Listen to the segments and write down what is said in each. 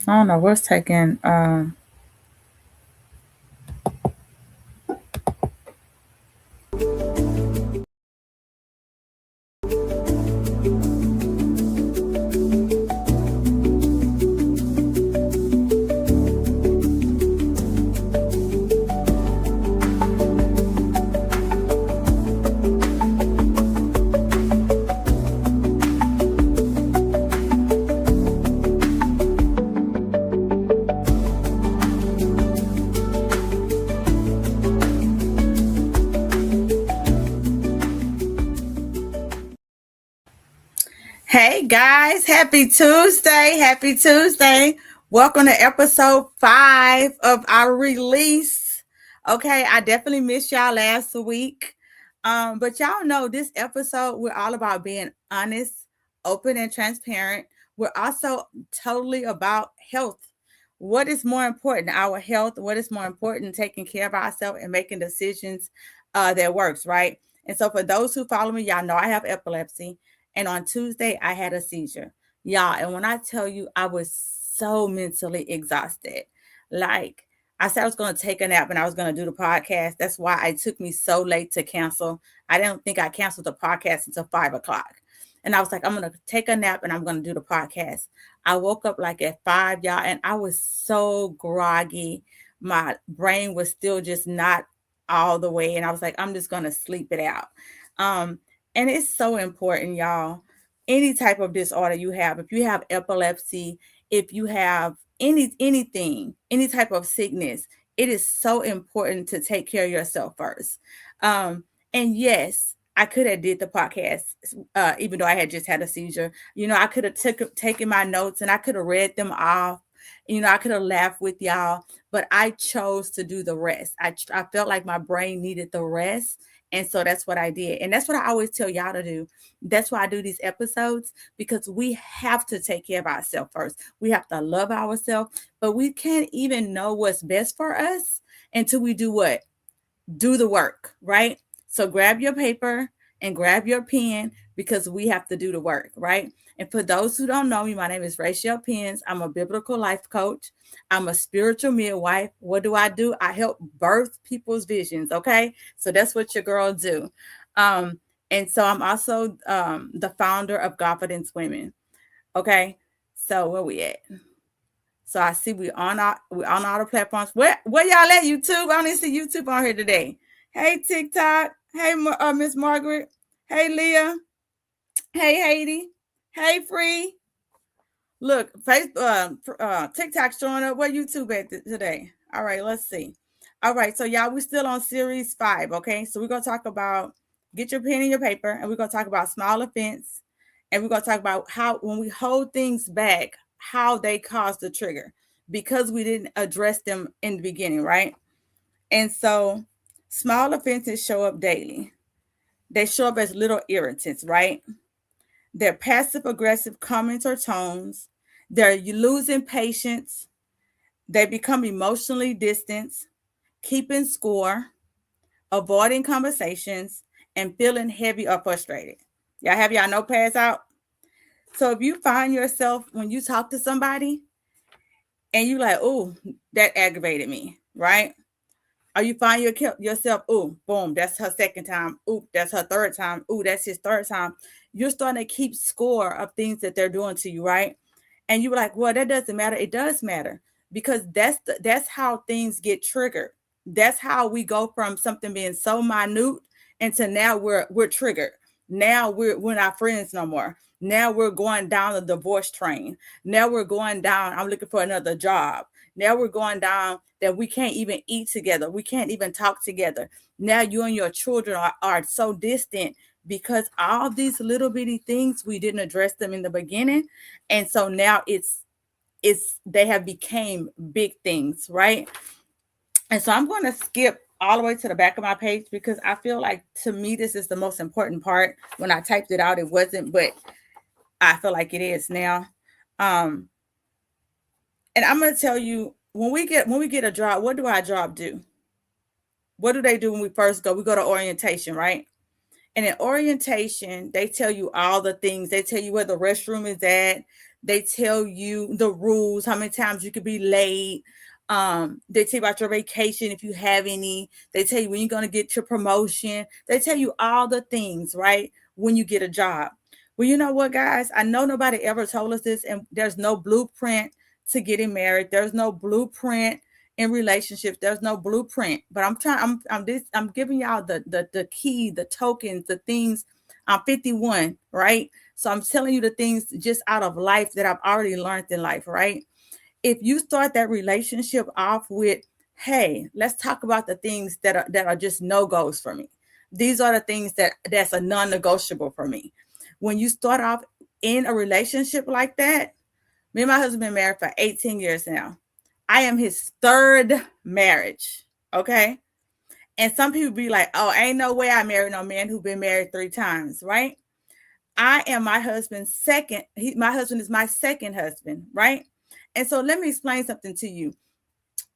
I don't know what's taking. Hey guys, happy Tuesday. Happy Tuesday. Welcome to episode 5 of our release. Okay, I definitely missed y'all last week. But y'all know this episode, we're all about being honest, open, and transparent. We're also totally about health. What is more important, our health? What is more important, taking care of ourselves and making decisions that works, right? And so for those who follow me, y'all know I have epilepsy. And on Tuesday, I had a seizure. Y'all, and when I tell you, I was so mentally exhausted. Like, I said I was going to take a nap and I was going to do the podcast. That's why it took me so late to cancel. I didn't think I canceled the podcast until 5 o'clock. And I was like, I'm going to take a nap and I'm going to do the podcast. I woke up like at 5, y'all, and I was so groggy. My brain was still just not all the way. And I was like, I'm just going to sleep it out. And it's so important, y'all. Any type of disorder you have, if you have epilepsy, if you have anything, any type of sickness, it is so important to take care of yourself first. And yes, I could have did the podcast, even though I had just had a seizure. I could have taken my notes and I could have read them off. I could have laughed with y'all, but I chose to do the rest. I felt like my brain needed the rest. And so that's what I did. And that's what I always tell y'all to do. That's why I do these episodes, because we have to take care of ourselves first. We have to love ourselves, but we can't even know what's best for us until we do what? Do the work, right? So grab your paper and grab your pen, because we have to do the work, right? And for those who don't know me, my name is Rachel Pence. I'm a biblical life coach. I'm a spiritual midwife. What do? I help birth people's visions, okay? So that's what your girl do. And so I'm also the founder of Godfidence Women, okay? So where we at? So I see we're on all the platforms. Where y'all at? YouTube? I don't even see YouTube on here today. Hey TikTok. Hey Miss Margaret. Hey Leah. Hey Haiti. Hey Free. Look, TikTok showing up. Where YouTube at today? All right, let's see. All right, so y'all, we're still on series 5. Okay, so we're gonna talk about, get your pen and your paper, and we're gonna talk about small offense, and we're gonna talk about how when we hold things back, how they cause the trigger, because we didn't address them in the beginning, right? And so small offenses show up daily. They show up as little irritants, right? They're passive aggressive comments or tones. They're losing patience. They become emotionally distant, keeping score, avoiding conversations, and feeling heavy or frustrated. Y'all have y'all notepads out? So if you find yourself when you talk to somebody and you like, oh, that aggravated me, right? Or you find yourself, oh, boom, that's her second time. Oh, that's her third time. Oh, that's his third time. You're starting to keep score of things that they're doing to you, right? And you were like, well, that doesn't matter. It does matter, because that's how things get triggered. That's how we go from something being so minute into now we're triggered. Now we're not friends no more. Now we're going down the divorce train. Now we're going down, I'm looking for another job. Now we're going down that we can't even eat together. We can't even talk together. Now you and your children are so distant, because all these little bitty things, we didn't address them in the beginning. And so now it's they have became big things, right? And so I'm going to skip all the way to the back of my page, because I feel like, to me, this is the most important part. When I typed it out, it wasn't, but I feel like it is now. And I'm going to tell you, when we get a job, what do our job do? What do they do when we first go? We go to orientation, right? And in orientation, they tell you all the things. They tell you where the restroom is at. They tell you the rules, how many times you could be late. They tell you about your vacation if you have any. They tell you when you're going to get your promotion. They tell you all the things, right? When you get a job. Well, you know what, guys? I know nobody ever told us this, and there's no blueprint to getting married. There's no blueprint in relationships. There's no blueprint. But I'm giving y'all the key, the tokens, the things. I'm 51, right? So I'm telling you the things just out of life that I've already learned in life, right? If you start that relationship off with, hey, let's talk about the things that are just no-goes for me. These are the things that's a non-negotiable for me. When you start off in a relationship like that, me and my husband been married for 18 years now. I am his third marriage. Okay. And some people be like, oh, ain't no way I married no man who been married 3 times, right? I am my husband's second. My husband is my second husband, right? And so let me explain something to you.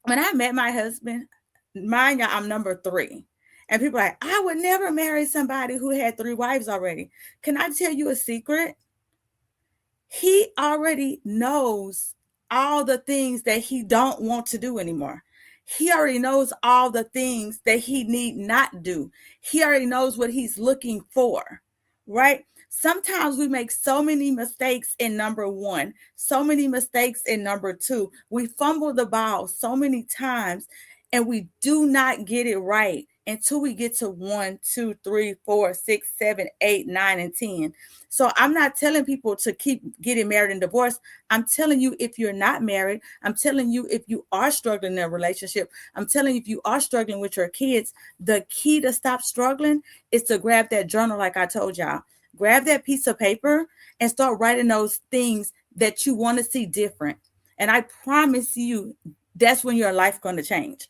When I met my husband, mind you, I'm number 3. And people are like, I would never marry somebody who had 3 wives already. Can I tell you a secret? He already knows all the things that he don't want to do anymore. He already knows all the things that he need not do. He already knows what he's looking for, right? Sometimes we make so many mistakes in number 1, so many mistakes in number 2. We fumble the ball so many times and we do not get it right until we get to 1, 2, 3, 4, 6, 7, 8, 9, and 10. So I'm not telling people to keep getting married and divorced. I'm telling you, if you're not married, I'm telling you, if you are struggling in a relationship, I'm telling you, if you are struggling with your kids, the key to stop struggling is to grab that journal, like I told y'all. Grab that piece of paper and start writing those things that you want to see different. And I promise you, that's when your life going to change.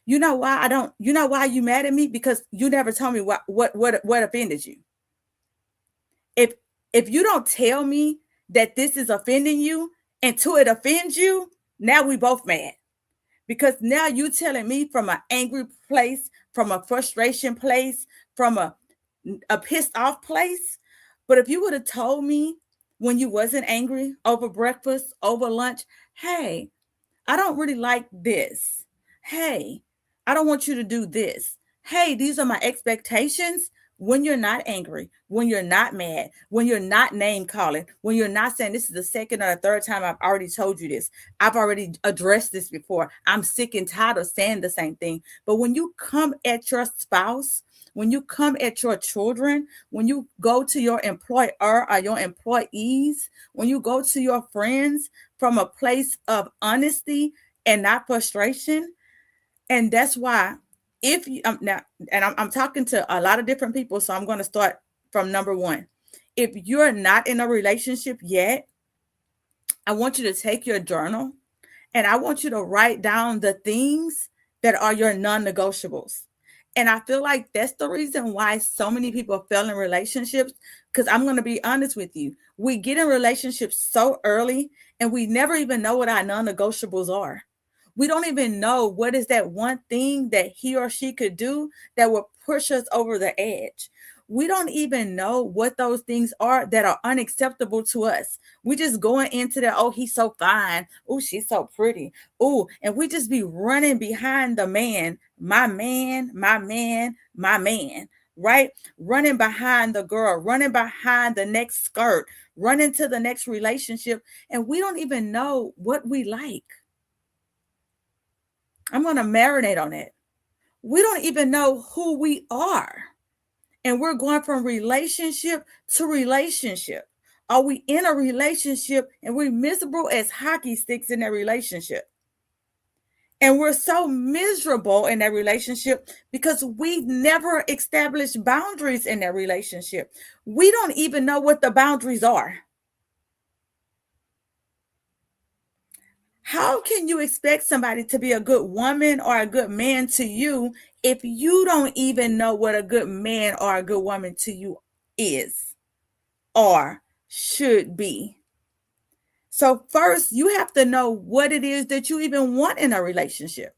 You know why I don't, you know why you mad at me? Because you never told me what offended you. If you don't tell me that this is offending you until it offends you, now we both mad. Because now you telling me from an angry place, from a frustration place, from a pissed off place. But if you would have told me when you wasn't angry over breakfast, over lunch, hey, I don't really like this. Hey, I don't want you to do this. Hey, these are my expectations. When you're not angry, when you're not mad, when you're not name calling, when you're not saying this is the second or the third time I've already told you this, I've already addressed this before. I'm sick and tired of saying the same thing. But when you come at your spouse, when you come at your children, when you go to your employer or your employees, when you go to your friends from a place of honesty and not frustration, and that's why if you now, and I'm talking to a lot of different people, so I'm going to start from number 1. If you're not in a relationship yet, I want you to take your journal and I want you to write down the things that are your non-negotiables. And I feel like that's the reason why so many people fail in relationships. Because I'm going to be honest with you, we get in relationships so early and we never even know what our non-negotiables are. We don't even know what is that one thing that he or she could do that will push us over the edge. We don't even know what those things are that are unacceptable to us. We just going into that, oh, he's so fine. Oh, she's so pretty. Oh, and we just be running behind the man, my man, my man, my man, right? Running behind the girl, running behind the next skirt, running to the next relationship. And we don't even know what we like. I'm going to marinate on it. We don't even know who we are. And we're going from relationship to relationship. Are we in a relationship and we're miserable as hockey sticks in that relationship? And we're so miserable in that relationship because we've never established boundaries in that relationship. We don't even know what the boundaries are. How can you expect somebody to be a good woman or a good man to you if you don't even know what a good man or a good woman to you is or should be? So first, you have to know what it is that you even want in a relationship.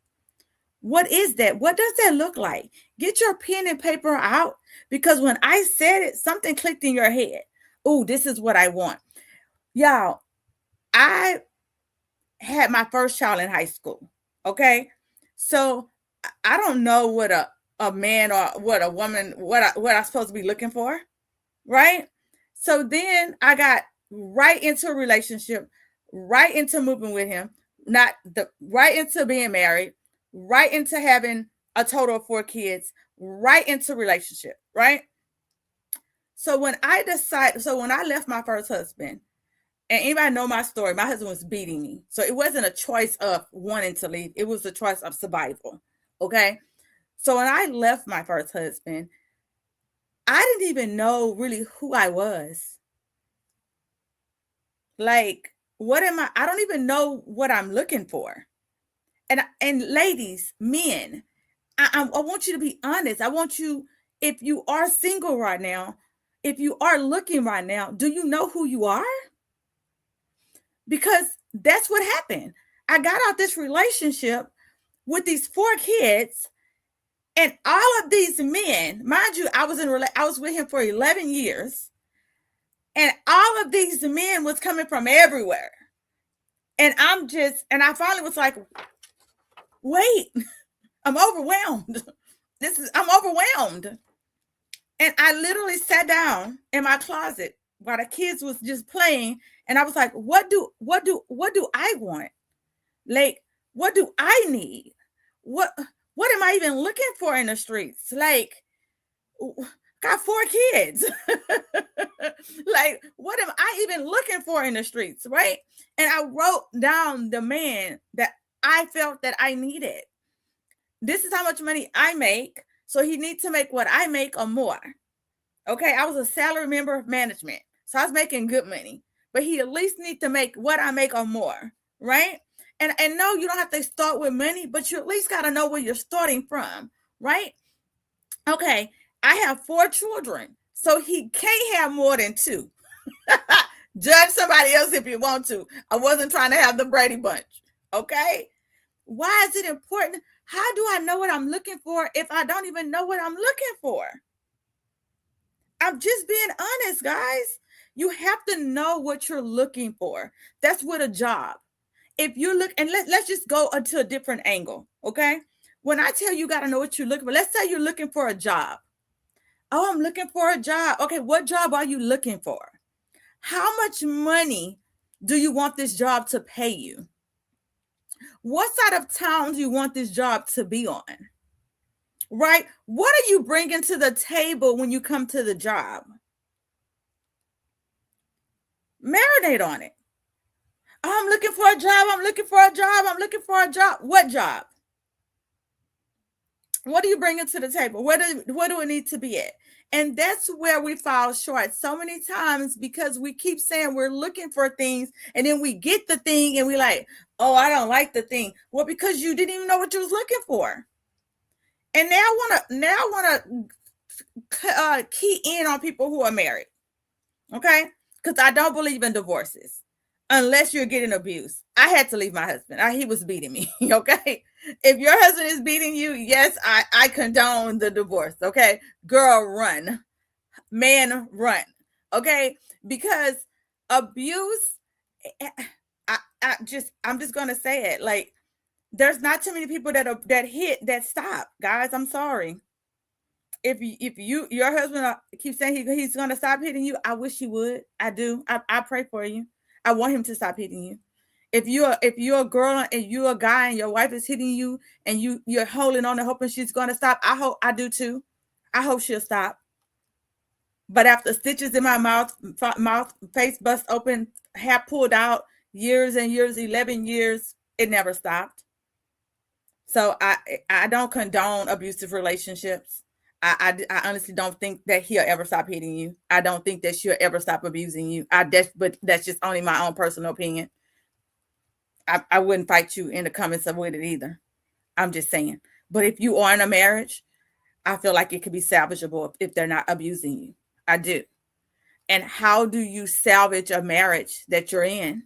What is that? What does that look like? Get your pen and paper out, because when I said it, something clicked in your head. Oh, this is what I want. Y'all, I had my first child in high school. Okay. So I don't know what a man or what a woman, what I'm supposed to be looking for. Right. So then I got right into a relationship, right into moving with him, not the right into being married, right into having a total of 4 kids, right into relationship. Right. So when I left my first husband, and anybody know my story, my husband was beating me. So it wasn't a choice of wanting to leave. It was a choice of survival. Okay. So when I left my first husband, I didn't even know really who I was. Like, what am I? I don't even know what I'm looking for. And ladies, men, I want you to be honest. I want you, if you are single right now, if you are looking right now, do you know who you are? Because that's what happened. I got out this relationship with these 4 kids, and all of these men, mind you, I was with him for 11 years, and all of these men was coming from everywhere. And I finally was like, wait, I'm overwhelmed. I'm overwhelmed. And I literally sat down in my closet while the kids was just playing, and I was like, what do I want? Like, what do I need? What what am I even looking for in the streets? Like, got 4 kids. Like, what am I even looking for in the streets, right? And I wrote down the man that I felt that I needed. This is how much money I make, so he needs to make what I make or more. Okay, I was a salary member of management, so I was making good money, but he at least need to make what I make or more, right? And no, you don't have to start with money, but you at least got to know where you're starting from, right? Okay, I have 4 children, so he can't have more than 2. Judge somebody else if you want to. I wasn't trying to have the Brady Bunch. Okay, why is it important? How do I know what I'm looking for if I don't even know what I'm looking for? I'm just being honest, guys. You have to know what you're looking for. That's with a job. If you look, and let's just go to a different angle, okay? When I tell you, got to know what you're looking for, let's say you're looking for a job. Oh, I'm looking for a job. Okay, what job are you looking for? How much money do you want this job to pay you? What side of town do you want this job to be on? Right? What are you bringing to the table when you come to the job? Marinate on it. Oh, I'm looking for a job. I'm looking for a job. I'm looking for a job. What job? What are you bringing to the table? What do it need to be at? And that's where we fall short so many times, because we keep saying we're looking for things, and then we get the thing and we like, oh, I don't like the thing. Well, because you didn't even know what you was looking for. And now I want to key in on people who are married. Okay? Because I don't believe in divorces unless you're getting abused. I had to leave my husband. He was beating me. Okay? If your husband is beating you, yes, I condone the divorce. Okay? Girl, run. Man, run. Okay? Because abuse, I'm just gonna say it. Like, there's not too many people that stop. Guys, I'm sorry. If your husband keeps saying he's gonna stop hitting you, I wish he would. I do. I pray for you. I want him to stop hitting you. If you're a girl and you're a guy and your wife is hitting you and you're holding on and hoping she's gonna stop, I do too. I hope she'll stop. But after stitches in my mouth, face bust open, hair pulled out, years and years, 11 years, it never stopped. So I don't condone abusive relationships. I honestly don't think that he'll ever stop hitting you. I don't think that she'll ever stop abusing you. But that's just only my own personal opinion. I wouldn't fight you in the comments with it either. I'm just saying. But if you are in a marriage, I feel like it could be salvageable if they're not abusing you. I do. And how do you salvage a marriage that you're in?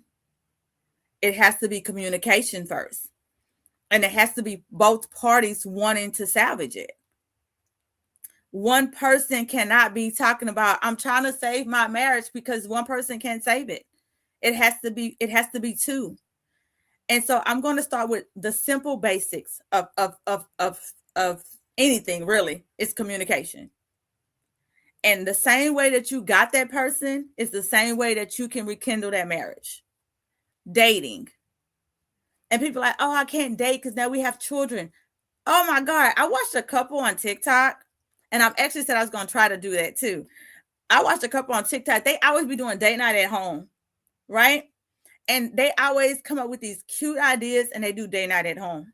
It has to be communication first. And it has to be both parties wanting to salvage it. One person cannot be talking about, I'm trying to save my marriage, because one person can't save it. It has to be two. And so I'm going to start with the simple basics of anything really. It's communication. And the same way that you got that person is the same way that you can rekindle that marriage. Dating. And people are like, oh, I can't date because now we have children. Oh my God. I watched a couple on TikTok, and I've actually said I was going to try to do that too. I watched a couple on TikTok. They always be doing date night at home, right? And they always come up with these cute ideas, and they do date night at home.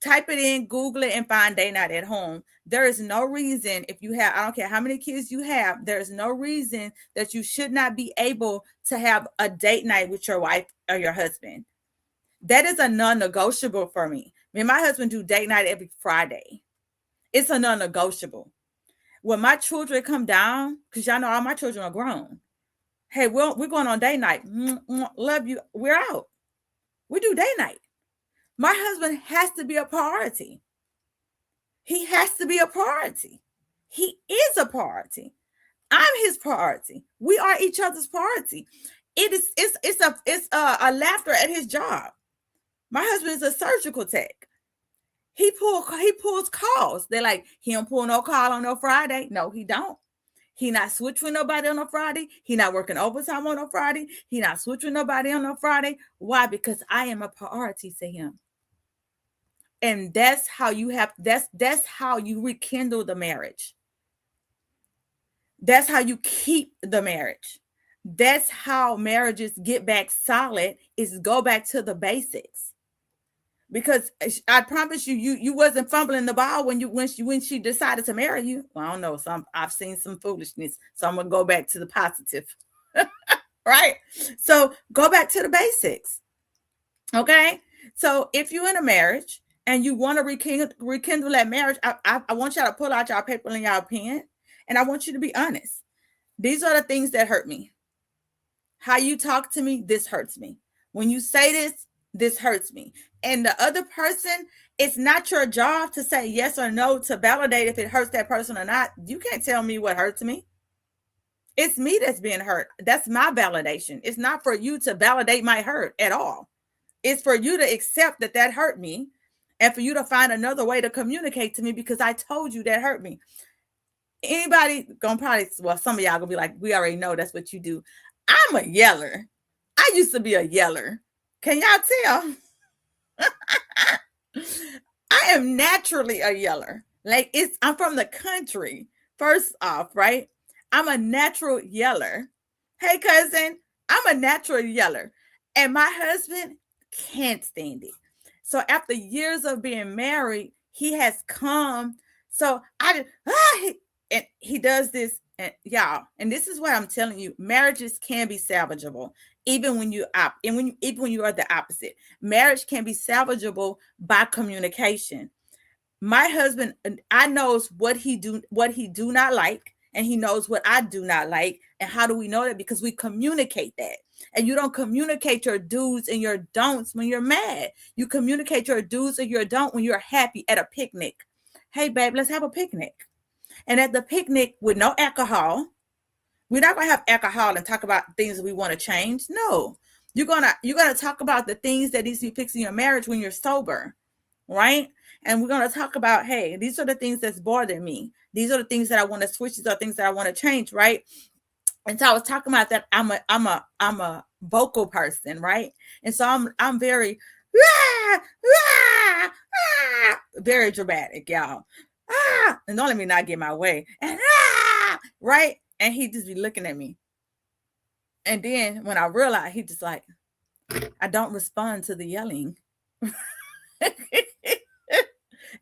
Type it in, Google it, and find date night at home. There is no reason, if you have, I don't care how many kids you have, there is no reason that you should not be able to have a date night with your wife or your husband. That is a non-negotiable for me. Me and my husband do date night every Friday. It's a non-negotiable. When my children come down, because y'all know all my children are grown. Hey, we're going on date night. Love you. We're out. We do date night. My husband has to be a priority. He has to be a priority. He is a priority. I'm his priority. We are each other's priority. It's a laughter at his job. My husband is a surgical tech. He pulls calls. They're like, he don't pull no call on no Friday. No, he don't. He not switch with nobody on a Friday. He not working overtime on a Friday. He not switch with nobody on a Friday. Why? Because I am a priority to him. And that's how you rekindle the marriage. That's how you keep the marriage. That's how marriages get back solid, is go back to the basics. Because I promise you wasn't fumbling the ball when she decided to marry you. Well, I don't know. I've seen some foolishness. So I'm gonna go back to the positive. Right? So go back to the basics. Okay. So if you're in a marriage and you want to rekindle that marriage, I want y'all to pull out y'all paper and y'all pen, and I want you to be honest. These are the things that hurt me. How you talk to me, this hurts me. When you say this hurts me. And the other person, it's not your job to say yes or no to validate if it hurts that person or not. You can't tell me what hurts me. It's me that's being hurt. That's my validation. It's not for you to validate my hurt at all. It's for you to accept that hurt me, and for you to find another way to communicate to me, because I told you that hurt me. Anybody gonna probably, well, some of y'all gonna be like, we already know that's what you do. I'm a yeller. I used to be a yeller. Can y'all tell? I am naturally a yeller. Like, I'm from the country. First off, right? I'm a natural yeller. Hey, cousin, I'm a natural yeller. And my husband can't stand it. So after years of being married, he has come. So he does this, and y'all, and this is what I'm telling you, marriages can be salvageable, even when you are the opposite. Marriage can be salvageable by communication. My husband, I knows what he do not like, and he knows what I do not like. And how do we know that? Because we communicate that. And you don't communicate your do's and your don'ts when you're mad. You communicate your do's and your don't when you're happy at a picnic. Hey, babe, let's have a picnic. And at the picnic, with no alcohol, we're not going to have alcohol and talk about things that we want to change. No, you're gonna talk about the things that needs to be fixed in your marriage when you're sober, right? And we're going to talk about, hey, these are the things that's bothering me. These are the things that I want to switch. These are things that I want to change, right? And so I was talking about that. I'm a vocal person, right? And so I'm very, very dramatic, y'all. And don't let me not get my way. And right? And he just be looking at me. And then when I realized, he just like, I don't respond to the yelling.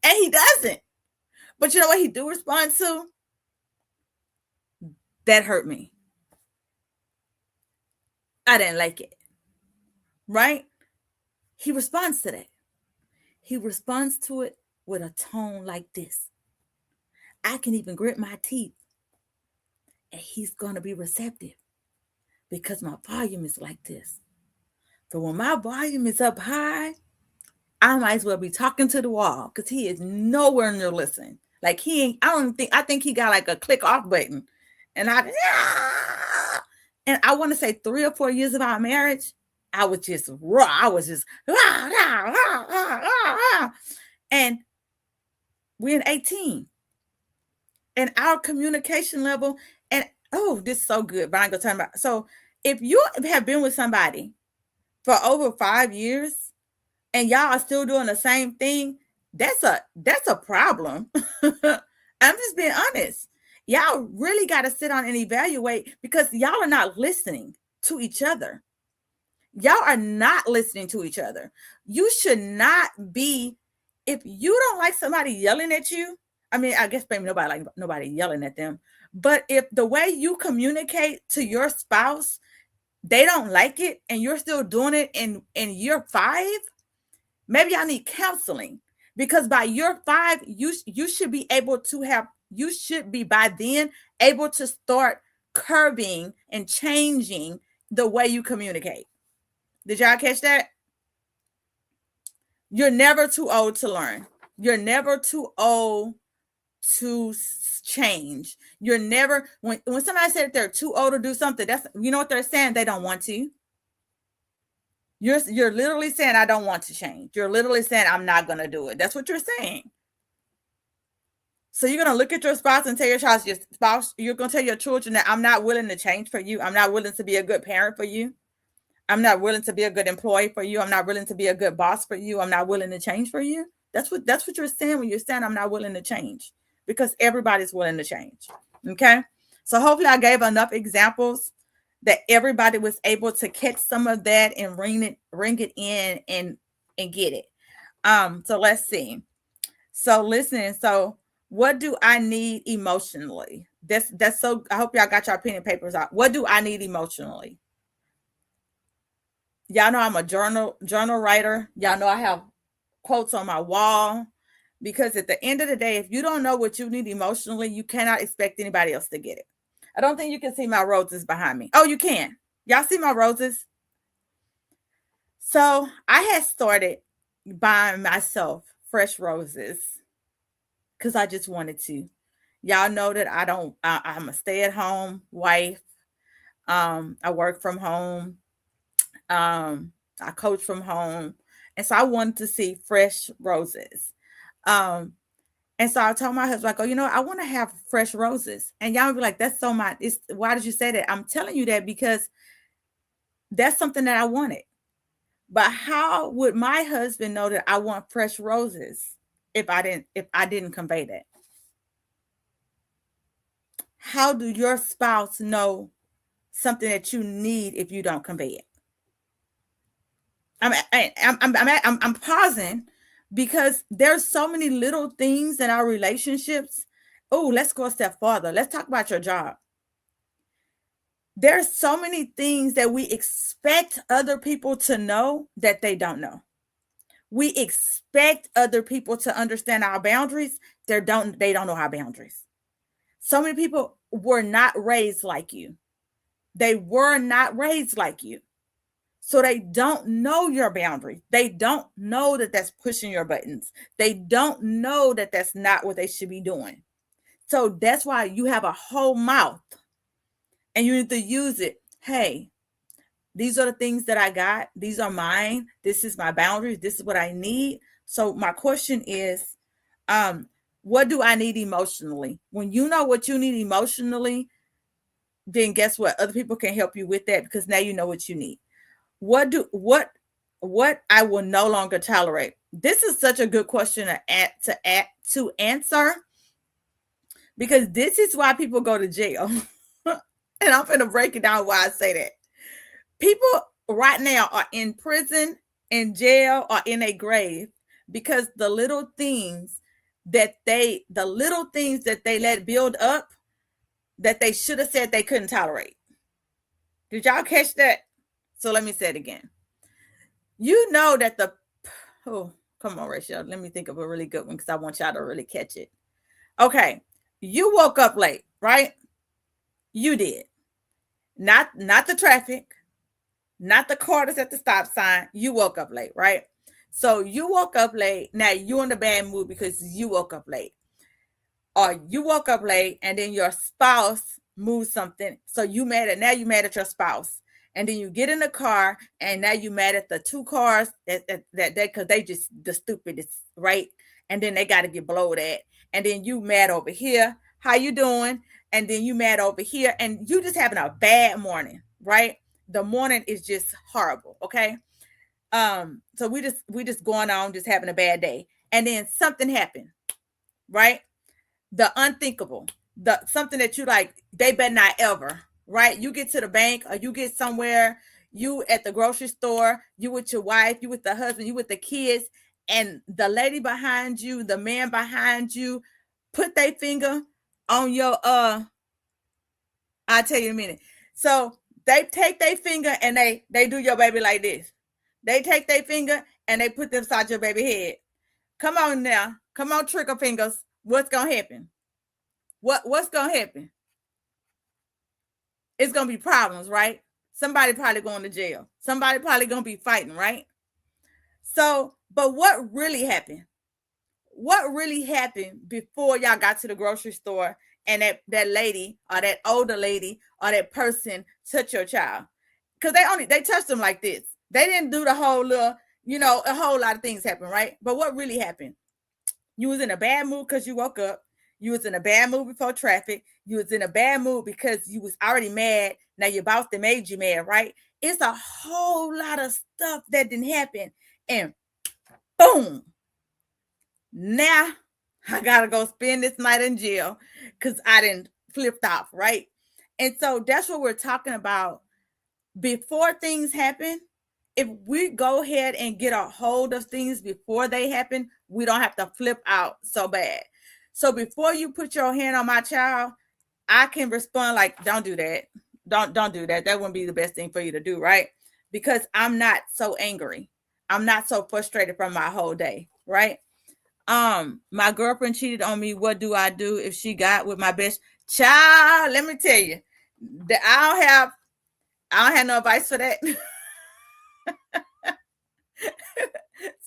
And he doesn't. But you know what he do respond to? That hurt me. I didn't like it. Right? He responds to that. He responds to it with a tone like this. I can even grit my teeth, and he's going to be receptive because my volume is like this. So when my volume is up high, I might as well be talking to the wall, because he is nowhere near listening. Like, I think he got like a click off button, and And I want to say 3 or 4 years of our marriage, I was just raw. I was just rah, rah, rah, rah, rah, rah. And we're in 18. And our communication level, and oh, this is so good. But I ain't gonna tell about. So if you have been with somebody for over 5 years and y'all are still doing the same thing, that's a problem. I'm just being honest. Y'all really got to sit down and evaluate because y'all are not listening to each other. Y'all are not listening to each other. You should not be, if you don't like somebody yelling at you, I mean, I guess maybe nobody yelling at them, but if the way you communicate to your spouse, they don't like it and you're still doing it in year 5, maybe I need counseling, because by year 5, you should be able to have, you should be by then able to start curbing and changing the way you communicate. Did y'all catch that? You're never too old to learn. You're never too old to change. You're never, when somebody said they're too old to do something, that's, you know what they're saying? They don't want to. You're literally saying, I don't want to change. You're literally saying, I'm not going to do it. That's what you're saying. So you're going to look at your spouse and tell your spouse, you're going to tell your children that I'm not willing to change for you. I'm not willing to be a good parent for you. I'm not willing to be a good employee for you. I'm not willing to be a good boss for you. I'm not willing to change for you. That's what you're saying when you're saying I'm not willing to change, because everybody's willing to change. Okay. So hopefully I gave enough examples that everybody was able to catch some of that and ring it in and get it. So let's see. So listen, so what do I need emotionally? That's so, I hope y'all got your pen and papers out. What do I need emotionally? Y'all know I'm a journal writer. Y'all know I have quotes on my wall, because at the end of the day, if you don't know what you need emotionally, you cannot expect anybody else to get it. I don't think you can see my roses behind me. Oh, you can. Y'all see my roses? So I had started buying myself fresh roses because I just wanted to. Y'all know that I'm a stay-at-home wife. I work from home. I coach from home. And so I wanted to see fresh roses. And so I told my husband, like, oh, I want to have fresh roses. And y'all would be like, that's so why did you say that? I'm telling you that because that's something that I wanted. But how would my husband know that I want fresh roses if I didn't convey that? How do your spouse know something that you need if you don't convey it? I'm pausing because there's so many little things in our relationships. Oh, let's go a step farther. Let's talk about your job. There's so many things that we expect other people to know that they don't know. We expect other people to understand our boundaries. They don't know our boundaries. So many people were not raised like you. They were not raised like you. So they don't know your boundaries. They don't know that that's pushing your buttons. They don't know that that's not what they should be doing. So that's why you have a whole mouth and you need to use it. Hey, these are the things that I got. These are mine. This is my boundaries. This is what I need. So my question is, what do I need emotionally? When you know what you need emotionally, then guess what? Other people can help you with that because now you know what you need. What I will no longer tolerate? This is such a good question to answer, because this is why people go to jail. And I'm going to break it down why I say that. People right now are in prison, in jail, or in a grave because the little things that they let build up that they should have said they couldn't tolerate. Did y'all catch that? So let me say it again. You know that come on, Rachel. Let me think of a really good one because I want y'all to really catch it. Okay. You woke up late, right? You did. Not the traffic, not the car that's at the stop sign. You woke up late, right? So you woke up late. Now you're in a bad mood because you woke up late. Or you woke up late and then your spouse move something. So now you mad at your spouse. And then you get in the car and now you mad at the two cars that because they just the stupidest, right? And then they got to get blowed at. And then you mad over here. How you doing? And then you mad over here. And you just having a bad morning, right? The morning is just horrible. Okay. So we just going on, just having a bad day. And then something happened, right? The unthinkable, the something that you like, they better not ever, right? You get to the bank or you get somewhere, you at the grocery store, you with your wife, you with the husband, you with the kids, and the lady behind you, the man behind you, put their finger on your I'll tell you in a minute. So they take their finger and they do your baby like this. They take their finger and they put them inside your baby head. Come on now. Come on, trigger fingers. What's gonna happen? What's gonna happen? It's gonna be problems, right? Somebody probably going to jail. Somebody probably gonna be fighting, right? So, but what really happened? What really happened before y'all got to the grocery store and that lady or that older lady or that person touched your child? Because they touched them like this. They didn't do the whole little, a whole lot of things happen, right? But what really happened? You was in a bad mood because you woke up. You was in a bad mood before traffic. You was in a bad mood because you was already mad. Now your boss that made you mad, right? It's a whole lot of stuff that didn't happen. And boom. Now I gotta go spend this night in jail because I didn't flipped off, right? And so that's what we're talking about. Before things happen, if we go ahead and get a hold of things before they happen, we don't have to flip out so bad. So before you put your hand on my child, I can respond like, don't do that. Don't do that. That wouldn't be the best thing for you to do, right? Because I'm not so angry. I'm not so frustrated from my whole day, right? My girlfriend cheated on me. What do I do if she got with my best child? Let me tell you, that I don't have no advice for that.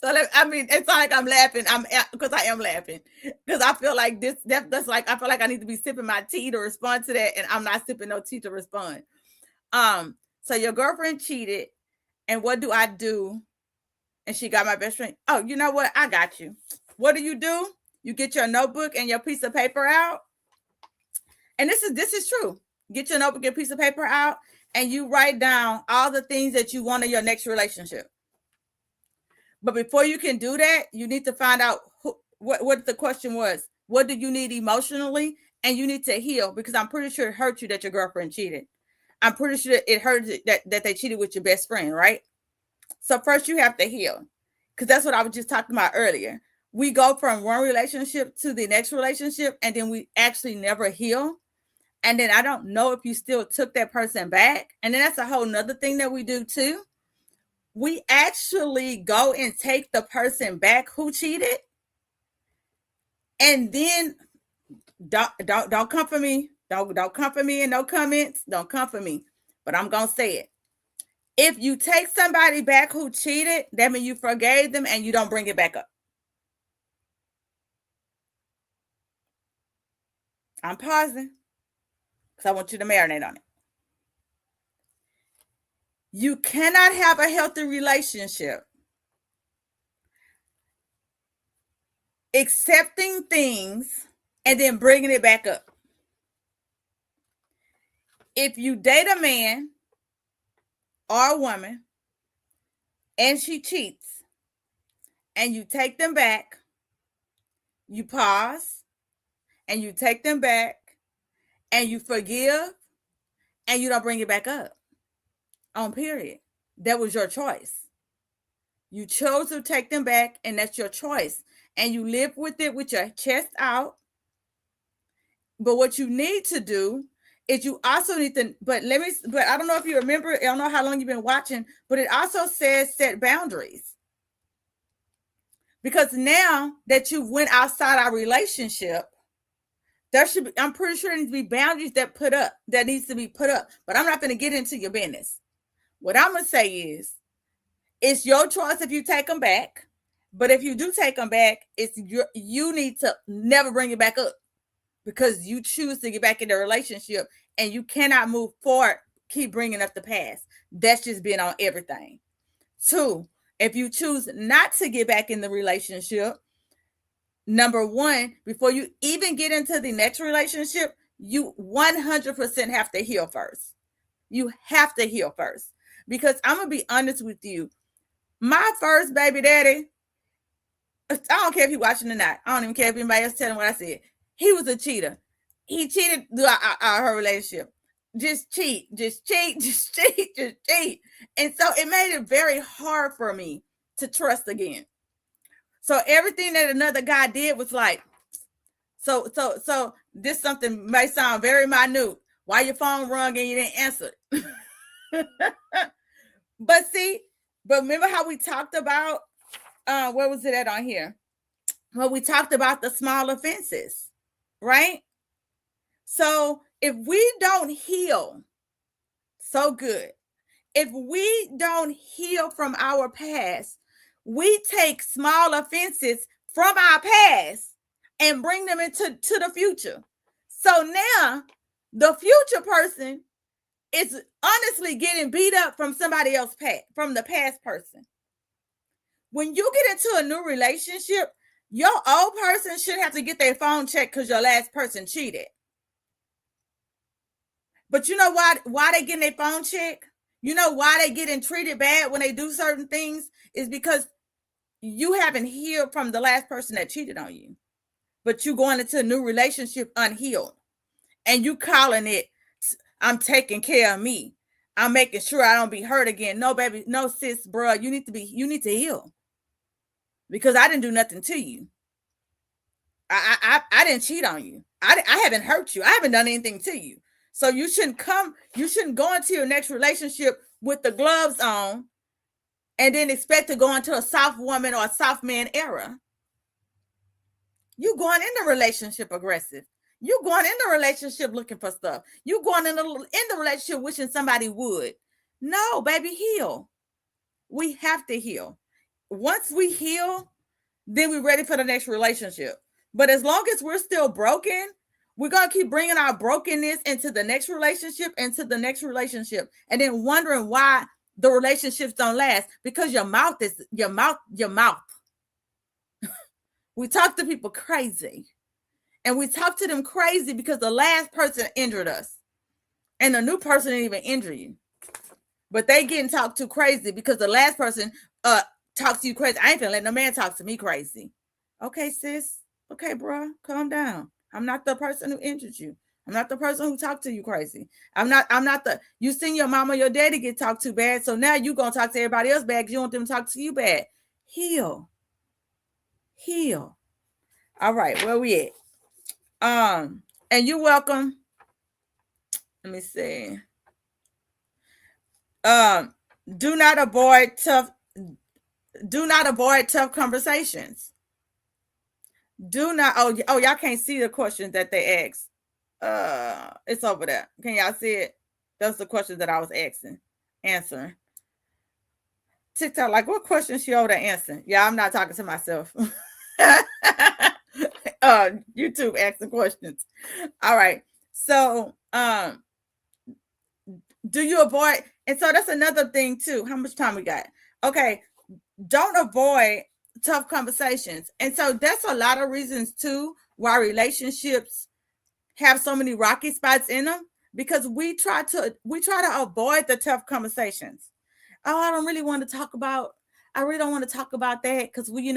So I mean, it's not like I'm laughing. Because I am laughing because I feel like that's like I feel like I need to be sipping my tea to respond to that, and I'm not sipping no tea to respond. So your girlfriend cheated, and what do I do? And she got my best friend. Oh, you know what? I got you. What do? You get your notebook and your piece of paper out, and this is true. Get your notebook and piece of paper out, and you write down all the things that you want in your next relationship. But before you can do that, you need to find out what the question was. What do you need emotionally? And you need to heal, because I'm pretty sure it hurt you that your girlfriend cheated. I'm pretty sure it hurt that they cheated with your best friend, right? So first you have to heal, because that's what I was just talking about earlier. We go from one relationship to the next relationship, and then we actually never heal. And then I don't know if you still took that person back. And then that's a whole nother thing that we do too. We actually go and take the person back who cheated, and then don't come for me. Don't come for me in no comments. Don't come for me. But I'm gonna say it. If you take somebody back who cheated, that means you forgave them and you don't bring it back up. I'm pausing because I want you to marinate on it. You cannot have a healthy relationship accepting things and then bringing it back up. If you date a man or a woman and she cheats and you take them back, you pause and you take them back and you forgive and you don't bring it back up. On period. That was your choice. You chose to take them back, and that's your choice. And you live with it with your chest out. But what you need to do is you also need to, but I don't know if you remember, I don't know how long you've been watching, but it also says set boundaries. Because now that you went outside our relationship, I'm pretty sure there needs to be boundaries that needs to be put up. But I'm not going to get into your business. What I'm going to say is, it's your choice if you take them back. But if you do take them back, you need to never bring it back up, because you choose to get back in the relationship and you cannot move forward, keep bringing up the past. That's just being on everything. 2, if you choose not to get back in the relationship, number 1, before you even get into the next relationship, you 100% have to heal first. You have to heal first. Because I'm going to be honest with you. My first baby daddy, I don't care if he's watching or not. I don't even care if anybody else telling what I said. He was a cheater. He cheated throughout our relationship. Just cheat, just cheat, just cheat, just cheat. And so it made it very hard for me to trust again. So everything that another guy did was like, so this something may sound very minute. Why your phone rung and you didn't answer? But remember how we talked about, where was it at on here? Well, we talked about the small offenses, right? So if we don't heal so good, if we don't heal from our past, we take small offenses from our past and bring them into the future. So now the future person is honestly getting beat up from somebody else from the past person. When you get into a new relationship, your old person should have to get their phone checked because your last person cheated. But you know why they getting their phone checked? You know why they getting treated bad when they do certain things? Is because you haven't healed from the last person that cheated on you. But you going into a new relationship unhealed. And you calling it, I'm taking care of me. I'm making sure I don't be hurt again. No, baby, no, sis, bro, you need to heal. Because I didn't do nothing to you. I didn't cheat on you. I haven't hurt you. I haven't done anything to you. So you shouldn't go into your next relationship with the gloves on and then expect to go into a soft woman or a soft man era. You going in the relationship aggressive. You going in the relationship looking for stuff. You going in the relationship wishing somebody would. No, baby, heal. We have to heal. Once we heal, then we're ready for the next relationship. But as long as we're still broken, we're going to keep bringing our brokenness into the next relationship, and then wondering why the relationships don't last, because your mouth. We talk to people crazy, and we talk to them crazy because the last person injured us, and the new person didn't even injure you, but they getting talked to crazy because the last person talks to you crazy. I ain't gonna let no man talk to me crazy. Okay, sis. Okay, bro, calm down. I'm not the person who injured you. I'm not the person who talked to you crazy. I'm not you seen your mama or your daddy get talked to bad, so now you gonna talk to everybody else bad because you want them to talk to you bad. Heal. All right, where we at? And you're welcome. Let me see. Do not avoid tough conversations. Do not. Oh, y'all can't see the questions that they asked. It's over there. Can y'all see it? That's the questions that I was answering. TikTok, like, what questions she over there answering? Yeah, I'm not talking to myself. YouTube asking questions. All right. So, do you avoid? And so that's another thing too. How much time we got? Okay. Don't avoid tough conversations. And so that's a lot of reasons too why relationships have so many rocky spots in them, because we try to avoid the tough conversations. Oh, I really don't want to talk about that because we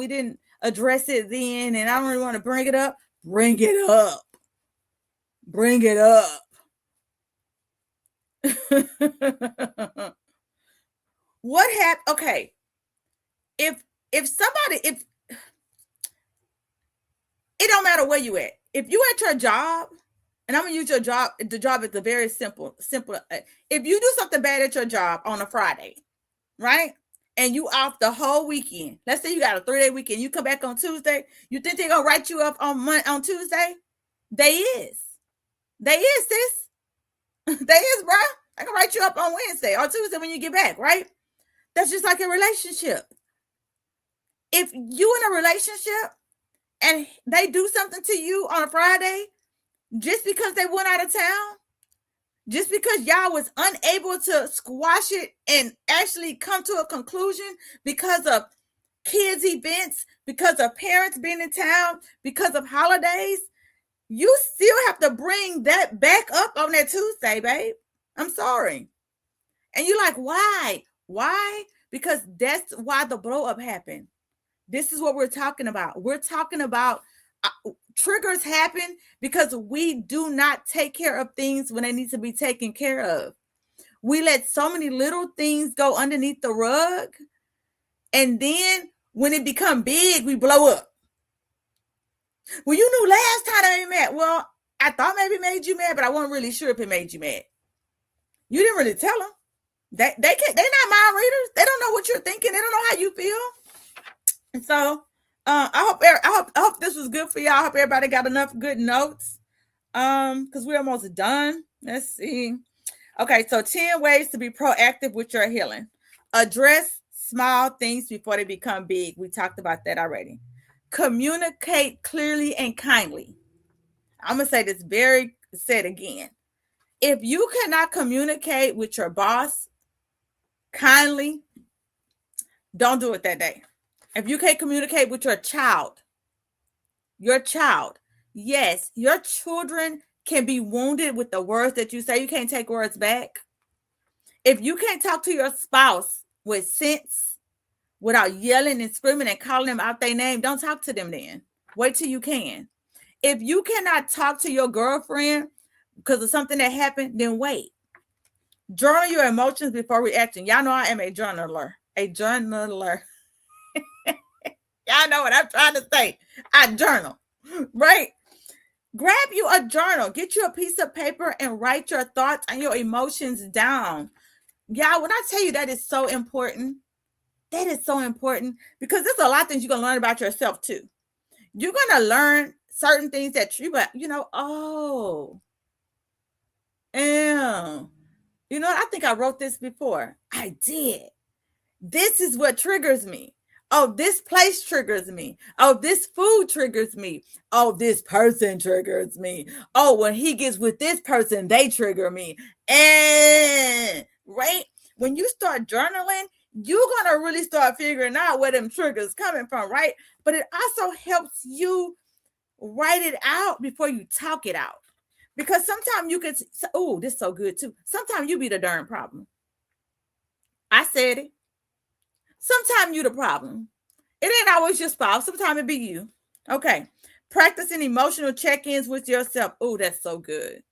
didn't address it then, and I don't really want to bring it up. Bring it up. What happened? Okay. If it don't matter where you at. If you at your job, and I'm gonna use the job is a very simple. If you do something bad at your job on a Friday, right? And you off the whole weekend. Let's say you got a 3-day weekend. You come back on Tuesday. You think they're gonna write you up on Tuesday? They is, sis. They is, bro. I can write you up on Wednesday or Tuesday when you get back, right? That's just like a relationship. If you in a relationship and they do something to you on a Friday, just because they went out of town, Just because y'all was unable to squash it and actually come to a conclusion because of kids' events, because of parents being in town, because of holidays, you still have to bring that back up on that Tuesday, babe. I'm sorry. And you're like, why? Why? Because that's why the blow up happened. This is what we're talking about. We're talking about triggers happen because we do not take care of things when they need to be taken care of. We let so many little things go underneath the rug, and then when it become big, we blow up. Well, you knew last time I made mad. Well, I thought maybe it made you mad, but I wasn't really sure if it made you mad. You didn't really tell them. They're not mind readers. They don't know what you're thinking. They don't know how you feel. And so I hope this was good for y'all. I hope everybody got enough good notes. Because we're almost done. Let's see. Okay, so 10 ways to be proactive with your healing. Address small things before they become big. We talked about that already. Communicate clearly and kindly. I'm gonna say this said again. If you cannot communicate with your boss kindly, don't do it that day. If you can't communicate with your child, yes, your children can be wounded with the words that you say. You can't take words back. If you can't talk to your spouse with sense, without yelling and screaming and calling them out their name, don't talk to them then. Wait till you can. If you cannot talk to your girlfriend because of something that happened, then wait. Journal your emotions before reacting. Y'all know I am a journaler. Y'all know what I'm trying to say. I journal, right? Grab you a journal. Get you a piece of paper and write your thoughts and your emotions down. Y'all, when I tell you that is so important, that is so important because there's a lot of things you're going to learn about yourself too. You're going to learn certain things that I think I wrote this before. I did. This is what triggers me. Oh, this place triggers me. Oh, this food triggers me. Oh, this person triggers me. Oh, when he gets with this person, they trigger me. And right when you start journaling, you're going to really start figuring out where them triggers coming from, right? But it also helps you write it out before you talk it out. Because sometimes you can, oh, this is so good too. Sometimes you be the darn problem. I said it. Sometimes you the problem. It ain't always your spouse. Sometimes it be you. Okay. Practicing emotional check-ins with yourself. Oh, that's so good.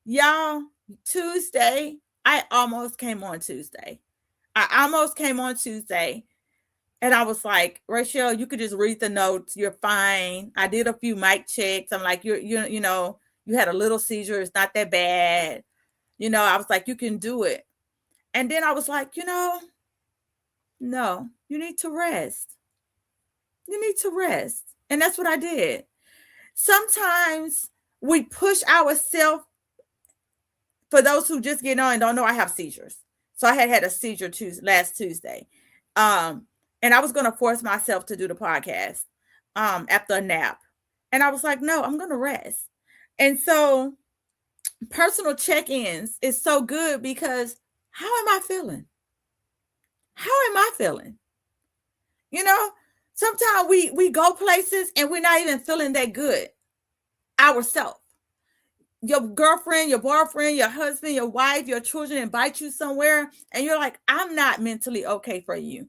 Y'all, Tuesday, I almost came on Tuesday. And I was like, Rachel, you could just read the notes. You're fine. I did a few mic checks. I'm like, you had a little seizure. It's not that bad. I was like, you can do it. And then I was like, no, you need to rest. You need to rest. And that's what I did. Sometimes we push ourselves. For those who just get on and don't know, I have seizures. So I had a seizure last Tuesday. And I was going to force myself to do the podcast after a nap. And I was like, no, I'm going to rest. And so personal check-ins is so good because how am I feeling? Sometimes we go places and we're not even feeling that good ourselves. Your girlfriend, your boyfriend, your husband, your wife, your children invite you somewhere and you're like, I'm not mentally okay for you.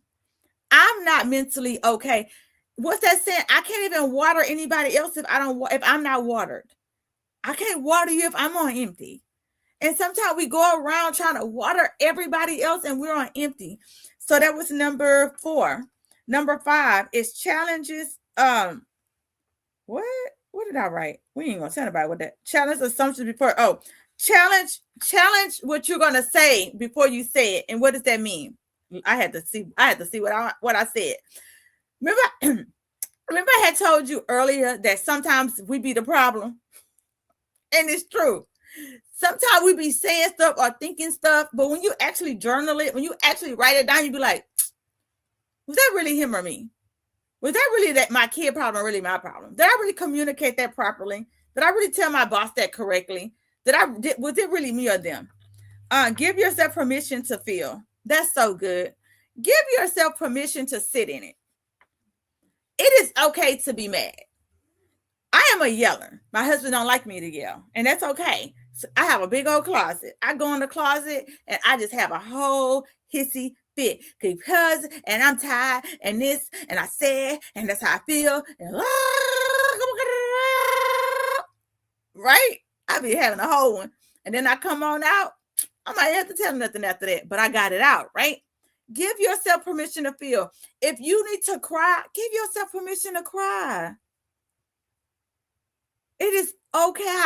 I'm not mentally okay. What's that saying? I can't even water anybody else if I'm not watered. I can't water you if I'm on empty. And sometimes we go around trying to water everybody else and we're on empty. So that was number 4. Number 5 is challenges. What did I write? We ain't gonna tell anybody what that challenge assumptions before. Oh, challenge what you're gonna say before you say it. And what does that mean? I had to see what I said. Remember I had told you earlier that sometimes we be the problem. And it's true. Sometimes we be saying stuff or thinking stuff, but when you actually journal it, when you actually write it down, you be like, was that really him or me? Was that really that my kid problem or really my problem? Did I really communicate that properly? Did I really tell my boss that correctly? Was it really me or them? Give yourself permission to feel. That's so good. Give yourself permission to sit in it. It is okay to be mad. I am a yeller. My husband don't like me to yell, and that's okay. So I have a big old closet. I go in the closet and I just have a whole hissy fit because, and I'm tired, and this, and I said, and that's how I feel, and right? I be having a whole one, and then I come on out. I might have to tell him nothing after that, but I got it out, right? Give yourself permission to feel. If you need to cry, give yourself permission to cry. It is okay.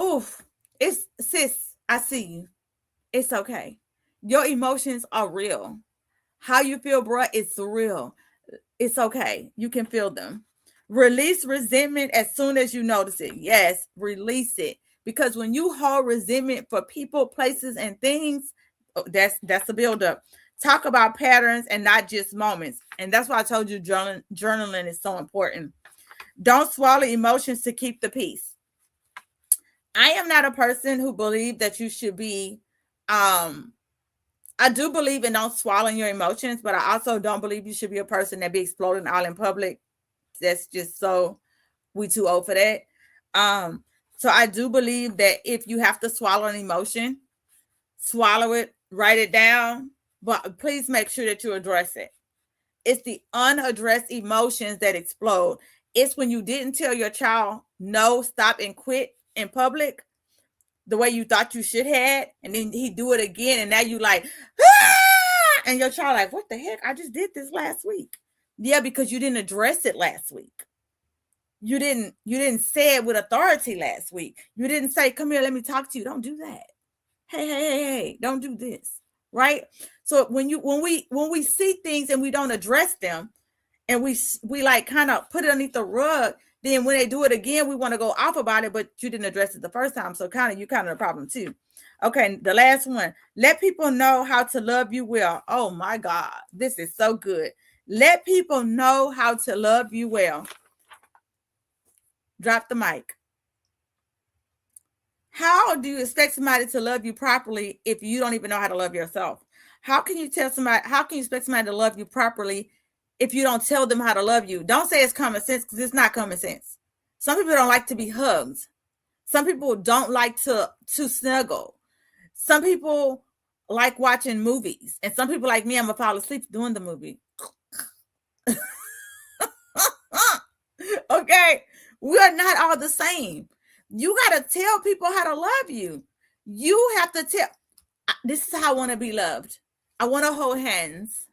Oof. It's sis, I see you. It's okay. Your emotions are real. How you feel, bro, it's real. It's okay. You can feel them. Release resentment as soon as you notice it. Yes, release it. Because when you hold resentment for people, places, and things, that's a buildup. Talk about patterns and not just moments. And that's why I told you journaling is so important. Don't swallow emotions to keep the peace. I am not a person who believes that you should be, I do believe in don't swallowing your emotions, but I also don't believe you should be a person that be exploding all in public. That's just so, we too old for that. So I do believe that if you have to swallow an emotion, swallow it, write it down, but please make sure that you address it. It's the unaddressed emotions that explode. It's when you didn't tell your child no, stop, and quit in public the way you thought you should have, and then he do it again, and now you like, ah! And your child like, what the heck? I just did this last week. Yeah, because you didn't address it last week. You didn't say it with authority last week. You didn't say, come here, let me talk to you. Don't do that. Hey, don't do this. Right? So when we see things and we don't address them, and we like kind of put it underneath the rug, then when they do it again, we want to go off about it, but you didn't address it the first time. So you kind of the problem too. Okay, the last one. Let people know how to love you well. Oh my God, this is so good. Let people know how to love you well. Drop the mic. How do you expect somebody to love you properly if you don't even know how to love yourself? How can you expect somebody to love you properly if you don't tell them how to love you? Don't say it's common sense, because it's not common sense. Some people don't like to be hugged. Some people don't like to snuggle. Some people like watching movies. And some people like me, I'm going to fall asleep during the movie. Okay? We are not all the same. You got to tell people how to love you. You have to tell, this is how I want to be loved. I want to hold hands.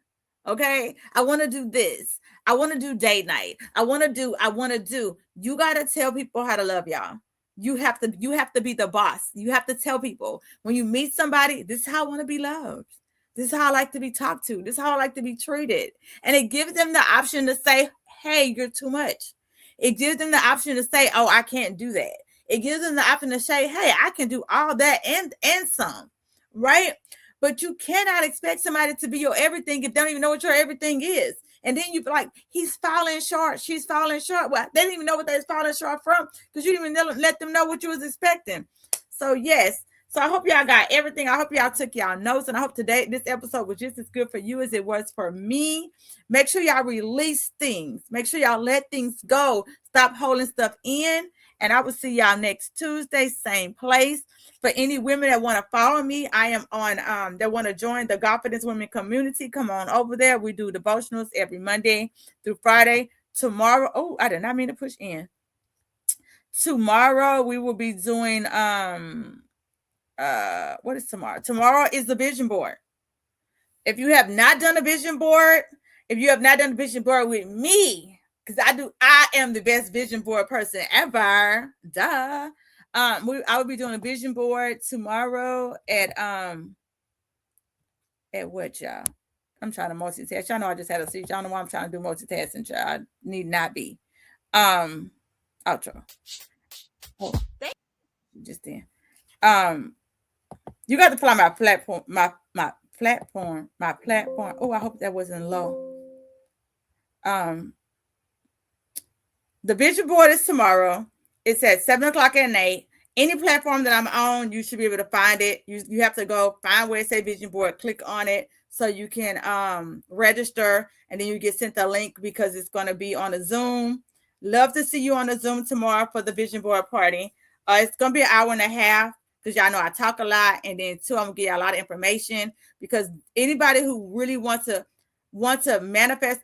Okay? I want to do this. I want to do date night. I want to do. You got to tell people how to love y'all. You have to be the boss. You have to tell people when you meet somebody, this is how I want to be loved. This is how I like to be talked to. This is how I like to be treated. And it gives them the option to say, hey, you're too much. It gives them the option to say, oh, I can't do that. It gives them the option to say, hey, I can do all that and some, right? But you cannot expect somebody to be your everything if they don't even know what your everything is. And then you be like, he's falling short. She's falling short. Well, they didn't even know what they was falling short from, because you didn't even let them know what you was expecting. So yes. So I hope y'all got everything. I hope y'all took y'all notes. And I hope this episode was just as good for you as it was for me. Make sure y'all release things. Make sure y'all let things go. Stop holding stuff in. And I will see y'all next Tuesday, same place. For any women that want to follow me, I am on, that want to join the Godfidence women community, come on over there. We do devotionals every Monday through Friday. Tomorrow, oh, I did not mean to push in. Tomorrow we will be doing, what is tomorrow? Tomorrow is the vision board. If you have not done a vision board, with me, because I am the best vision board person ever. Duh. I will be doing a vision board tomorrow at what, y'all? I'm trying to multitask. Y'all know I just had a seat. Y'all know why I'm trying to do multitasking, y'all. I need not be. Outro. Oh, thank you just then. You got to fly my platform, my platform. Oh, I hope that wasn't low. The vision board is tomorrow. It's at 7:00 at night. any platform that I'm on, you should be able to find it. You have to go find where it says vision board, click on it so you can register, and then you get sent the link because it's going to be on a Zoom. Love to see you on the Zoom tomorrow for the vision board party. It's going to be an hour and a half because y'all know I talk a lot, and then two, I'm going to give you a lot of information because anybody who really wants to manifest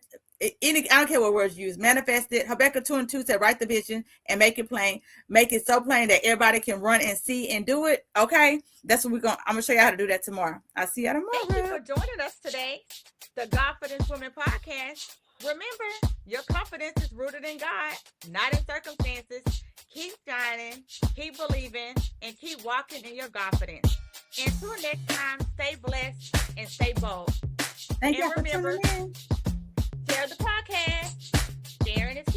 any, I don't care what words you use, manifest it. Habakkuk 2:2 said, write the vision and make it plain. Make it so plain that everybody can run and see and do it. Okay. That's what I'm going to show you how to do that tomorrow. I'll see you tomorrow. Thank you for joining us today. The Godfidence Women Podcast. Remember, your confidence is rooted in God, not in circumstances. Keep shining, keep believing, and keep walking in your confidence. Until next time, stay blessed and stay bold. Thank you. And remember, share the podcast. Sharing is